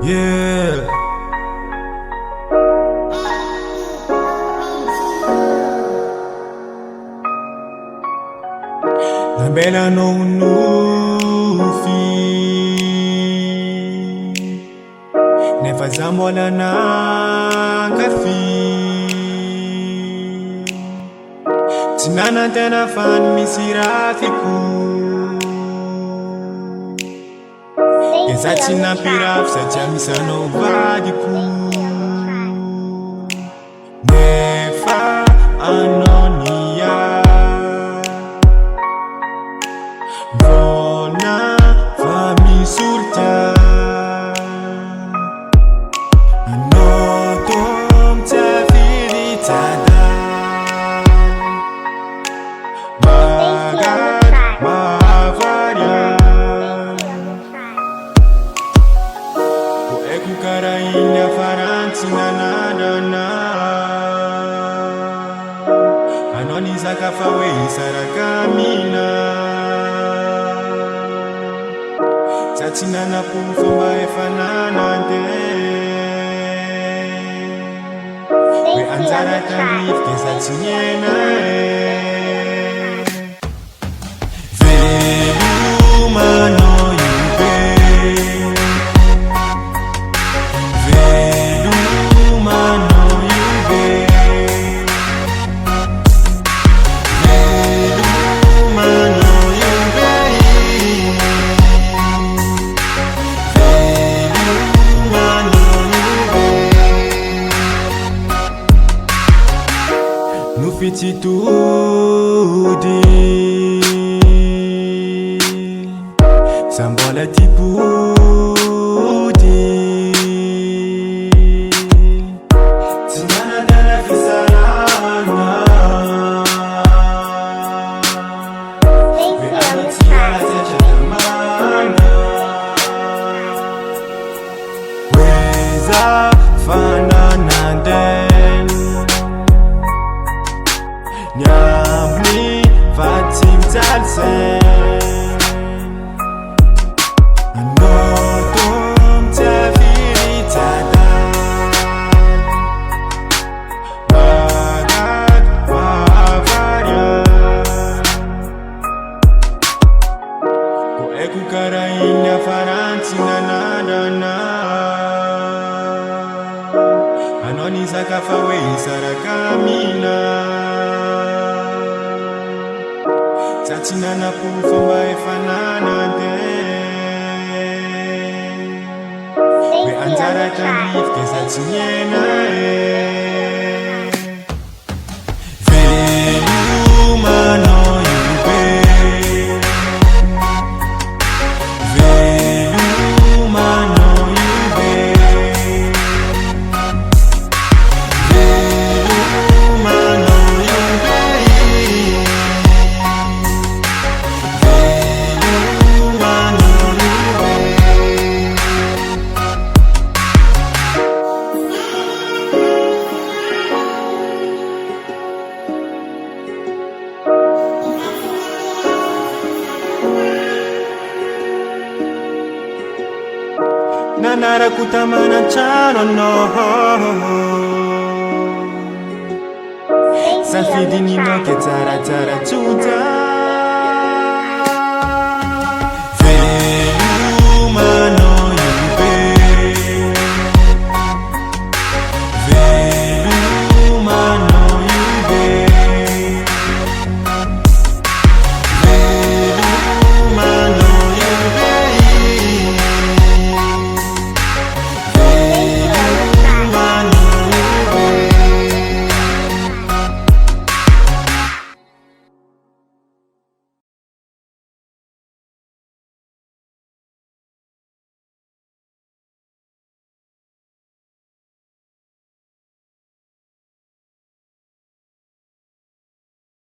Yeah. Nambela no nufi nefa zambola na kafi tinana tena fan misirafiku Kezatina piraf sacha misano vadiku nefa anonia Bona fami surta Anotom tafiri tada Bagat mavaria Ko eku karaina faranti nanana Anoni zakafawe sarakamina Tatinana pufamba efananante We anzara tarif kesatinyena Veloma no yube Veloma no yube Veloma no yube Nufititude Sambola tipudi Tinana dana fisarana We anatia techatamana Weza fanananden Nyamli fatim talsen Anotom tafiri tadan Bagat mavarian Ko eku karaina faranti nanana Anoni zakafawe sarakamina Tatinana pufamba efananante We anzara tarif kesatinyena Veloma no yube Veloma no yube Veloma no yube Nanara kutamana chano no Safidi nino ke tara tara tuta